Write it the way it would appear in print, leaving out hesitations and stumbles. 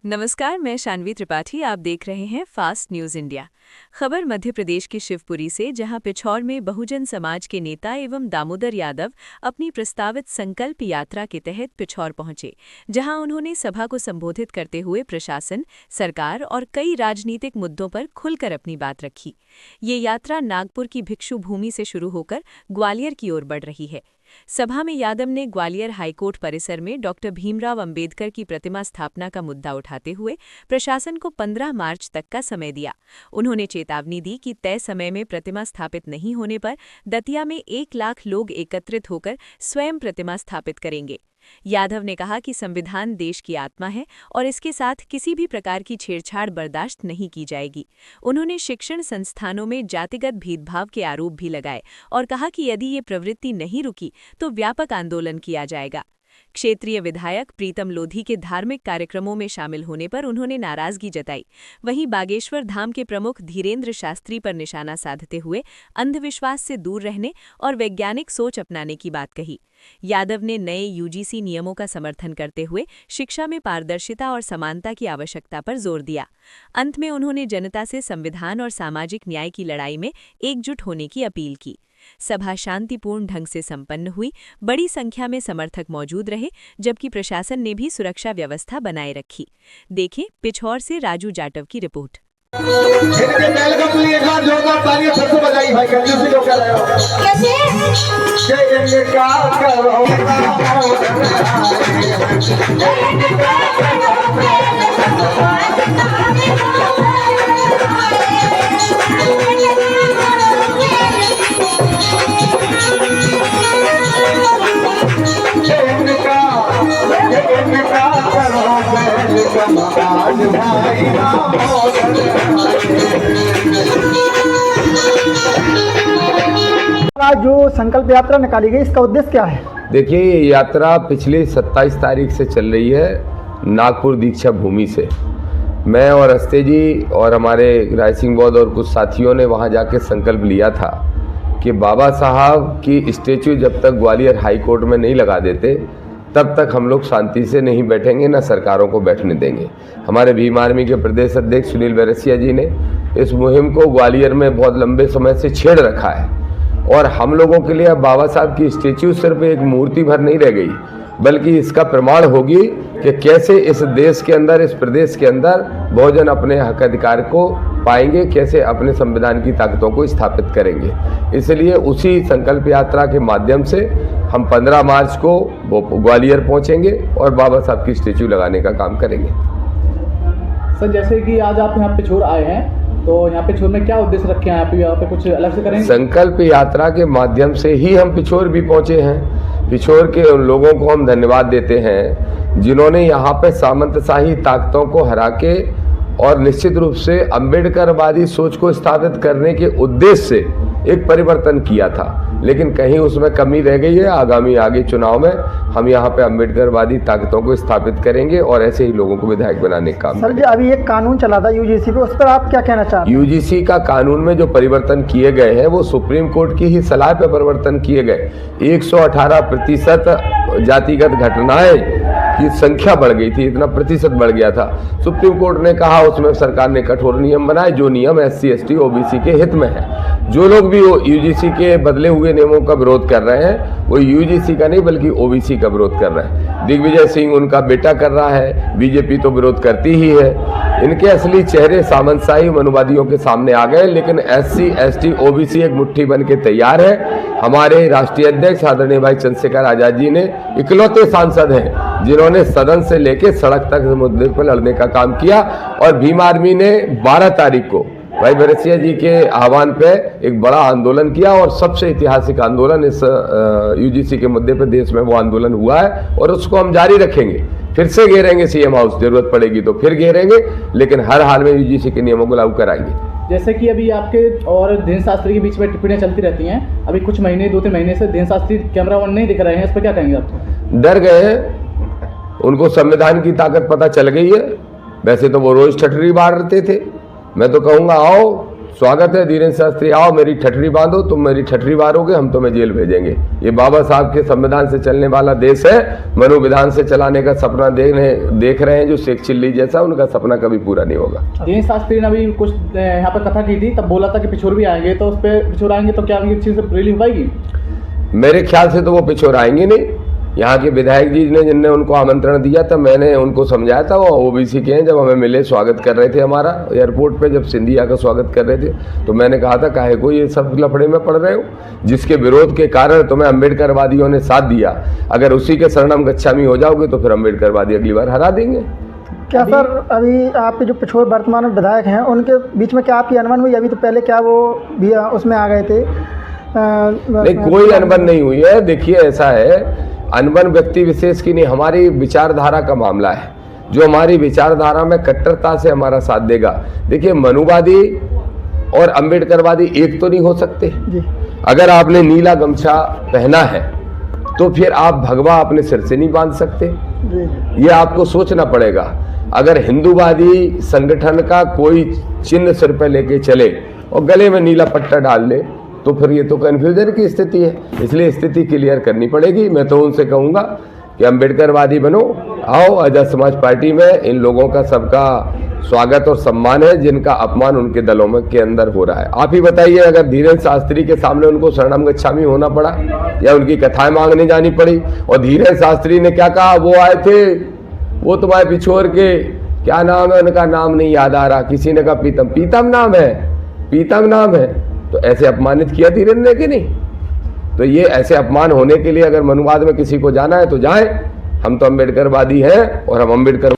नमस्कार, मैं शानवी त्रिपाठी। आप देख रहे हैं फास्ट न्यूज इंडिया। खबर मध्य प्रदेश के शिवपुरी से, जहां पिछौर में बहुजन समाज के नेता एवं दामोदर यादव अपनी प्रस्तावित संकल्प यात्रा के तहत पिछौर पहुंचे, जहां उन्होंने सभा को संबोधित करते हुए प्रशासन, सरकार और कई राजनीतिक मुद्दों पर खुलकर अपनी बात रखी। ये यात्रा नागपुर की भिक्षु भूमि से शुरू होकर ग्वालियर की ओर बढ़ रही है। सभा में यादव ने ग्वालियर हाईकोर्ट परिसर में डॉक्टर भीमराव अंबेडकर की प्रतिमा स्थापना का मुद्दा उठाते हुए प्रशासन को 15 मार्च तक का समय दिया। उन्होंने चेतावनी दी कि तय समय में प्रतिमा स्थापित नहीं होने पर दतिया में 1 लाख लोग एकत्रित होकर स्वयं प्रतिमा स्थापित करेंगे। यादव ने कहा कि संविधान देश की आत्मा है और इसके साथ किसी भी प्रकार की छेड़छाड़ बर्दाश्त नहीं की जाएगी। उन्होंने शिक्षण संस्थानों में जातिगत भेदभाव के आरोप भी लगाए और कहा कि यदि ये प्रवृत्ति नहीं रुकी तो व्यापक आंदोलन किया जाएगा। क्षेत्रीय विधायक प्रीतम लोधी के धार्मिक कार्यक्रमों में शामिल होने पर उन्होंने नाराजगी जताई। वहीं बागेश्वर धाम के प्रमुख धीरेन्द्र शास्त्री पर निशाना साधते हुए अंधविश्वास से दूर रहने और वैज्ञानिक सोच अपनाने की बात कही। यादव ने नए यूजीसी नियमों का समर्थन करते हुए शिक्षा में पारदर्शिता और समानता की आवश्यकता पर जोर दिया। अंत में उन्होंने जनता से संविधान और सामाजिक न्याय की लड़ाई में एकजुट होने की अपील की। सभा शांतिपूर्ण ढंग से संपन्न हुई। बड़ी संख्या में समर्थक मौजूद रहे, जबकि प्रशासन ने भी सुरक्षा व्यवस्था बनाए रखी। देखें पिछौर से राजू जाटव की रिपोर्ट। जो संकल्प यात्रा निकाली गई, इसका उद्देश्य क्या है? देखिए, ये यात्रा पिछली 27 तारीख से चल रही है नागपुर दीक्षा भूमि से। मैं और अस्ते जी और हमारे रायसिंह बौद्ध और कुछ साथियों ने वहाँ जाके संकल्प लिया था कि बाबा साहब की स्टेचू जब तक ग्वालियर हाई कोर्ट में नहीं लगा देते तब तक हम लोग शांति से नहीं बैठेंगे, न सरकारों को बैठने देंगे। हमारे भीम आर्मी के प्रदेश अध्यक्ष सुनील बैरसिया जी ने इस मुहिम को ग्वालियर में बहुत लंबे समय से छेड़ रखा है और हम लोगों के लिए अब बाबा साहब की स्टेच्यू सिर्फ एक मूर्ति भर नहीं रह गई, बल्कि इसका प्रमाण होगी कि कैसे इस देश के अंदर, इस प्रदेश के अंदर बहुजन अपने हक अधिकार को पाएंगे, कैसे अपने संविधान की ताकतों को स्थापित करेंगे। इसलिए उसी संकल्प यात्रा के माध्यम से हम 15 मार्च को ग्वालियर पहुंचेंगे और बाबा साहब की स्टेच्यू लगाने का काम करेंगे। सर, जैसे कि आज आप यहाँ पिछोर आए हैं, तो यहाँ पिछोर में क्या उद्देश्य रखे हैं? आप यहाँ पे कुछ अलग से करेंगे? संकल्प यात्रा के माध्यम से ही हम पिछोर भी पहुंचे हैं। पिछोर के उन लोगों को हम धन्यवाद देते हैं जिन्होंने यहाँ पे सामंतशाही ताकतों को हरा के और निश्चित रूप से अम्बेडकरवादी सोच को स्थापित करने के उद्देश्य से एक परिवर्तन किया था, लेकिन कहीं उसमें कमी रह गई है। आगे चुनाव में हम यहाँ पे अम्बेडकरवादी ताकतों को स्थापित करेंगे और ऐसे ही लोगों को विधायक बनाने का काम करेंगे। सर, अभी एक कानून चला था यूजीसी पे, उस पर आप क्या कहना चाहते हैं? यूजीसी का कानून में जो परिवर्तन किए गए हैं वो सुप्रीम कोर्ट की ही सलाह पे परिवर्तन किए गए। 118% जातिगत घटनाएं की संख्या बढ़ गई थी, इतना प्रतिशत बढ़ गया था। सुप्रीम कोर्ट ने कहा, उसमें सरकार ने कठोर नियम बनाए, जो नियम SC ST OBC के हित में है। जो लोग भी यूजीसी के बदले हुए नियमों का विरोध कर रहे हैं वो यूजीसी का नहीं बल्कि OBC का विरोध कर रहे हैं। दिग्विजय सिंह उनका बेटा कर रहा है, बीजेपी तो विरोध करती ही है। इनके असली चेहरे सामंतशाही मनुवादियों के सामने आ गए, लेकिन SC ST OBC एक मुट्ठी बन के तैयार है। हमारे राष्ट्रीय अध्यक्ष आदरणीय भाई चंद्रशेखर आजाद जी ने इकलौते सांसद हैं जिन्होंने सदन से लेकर सड़क तक इस मुद्दे पर लड़ने का काम किया और भीम आर्मी ने 12 तारीख को भाई बैरसिया जी के आह्वान पे एक बड़ा आंदोलन किया और सबसे ऐतिहासिक आंदोलन इस यूजीसी के मुद्दे पे देश में वो आंदोलन हुआ है और उसको हम जारी रखेंगे। फिर से घेरेंगे CM हाउस, जरूरत पड़ेगी तो फिर घेरेंगे, लेकिन हर हाल में यूजीसी के नियमों को लागू कराएंगे। जैसे कि अभी आपके और दीन शास्त्री के बीच में टिप्पणियां चलती रहती हैं, अभी कुछ महीने 2-3 महीने से दीन शास्त्री कैमरा वन नहीं दिख रहे हैं, इस पर क्या कहेंगे आप? डर गए हैं, उनको संविधान की ताकत पता चल गई है। वैसे तो वो रोज ठटरी मारते थे। मैं तो कहूँगा आओ स्वागत है धीरेन्द्र शास्त्री, आओ मेरी ठठरी बांधो, तुम मेरी ठठरी मारोगे, हम तुम्हें जेल भेजेंगे। ये बाबा साहब के संविधान से चलने वाला देश है, मनोविधान से चलाने का सपना देख रहे हैं जो शेख चिल्ली जैसा, उनका सपना कभी पूरा नहीं होगा। धीरेन्द्र शास्त्री ने अभी कुछ यहाँ पर कथा की थी, तब बोला था कि पिछोर भी आएंगे, तो उस पर पिछोर आएंगे तो क्या उनकी चीज़ रिलीज हो पाएगी? मेरे ख्याल से तो वो पिछोर आएंगे नहीं। यहाँ के विधायक जी ने जिनने उनको आमंत्रण दिया था, मैंने उनको समझाया था, वो ओबीसी के हैं। जब हमें मिले, स्वागत कर रहे थे हमारा एयरपोर्ट पे, जब सिंधिया का स्वागत कर रहे थे, तो मैंने कहा था काहे को ये सब लफड़े में पड़ रहे हो, जिसके विरोध के कारण तुम्हें अम्बेडकरवादियों ने साथ दिया, अगर उसी के शरणम गच्छामी हो जाओगे तो फिर अम्बेडकरवादी अगली बार हरा देंगे। क्या सर अभी आपके जो पिछोर वर्तमान में विधायक हैं उनके बीच में क्या आपकी अनबन हुई? अभी तो पहले क्या वो भी उसमें आ गए थे? नहीं, कोई अनबन नहीं हुई है। देखिए ऐसा है, अनबन व्यक्ति विशेष की नहीं, हमारी विचारधारा का मामला है। जो हमारी विचारधारा में कट्टरता से हमारा साथ देगा। देखिए, मनुवादी और अम्बेडकरवादी एक तो नहीं हो सकते जी। अगर आपने नीला गमछा पहना है तो फिर आप भगवा अपने सिर से नहीं बांध सकते जी। ये आपको सोचना पड़ेगा। अगर हिंदूवादी संगठन का कोई चिन्ह सिर पे लेके चले और गले में नीला पट्टा डाल दे तो फिर ये तो कन्फ्यूजन की स्थिति है। इसलिए स्थिति क्लियर करनी पड़ेगी। मैं तो उनसे कहूँगा कि अम्बेडकरवादी बनो, आओ आजाद समाज पार्टी में। इन लोगों का सबका स्वागत और सम्मान है जिनका अपमान उनके दलों में के अंदर हो रहा है। आप ही बताइए, अगर धीरेन्द्र शास्त्री के सामने उनको शरणम गच्छामी होना पड़ा या उनकी कथाएं मांगने जानी पड़ी, और धीरेन्द्र शास्त्री ने क्या कहा, वो आए थे, वो तुम्हारे पिछोर के क्या नाम है, उनका नाम नहीं याद आ रहा, किसी ने कहा पीतम नाम है, पीतम नाम है, तो ऐसे अपमानित किया धीरेन्द्र ने कि नहीं? तो ये ऐसे अपमान होने के लिए अगर मनुवाद में किसी को जाना है तो जाए। हम तो अम्बेडकरवादी हैं और हम अम्बेडकर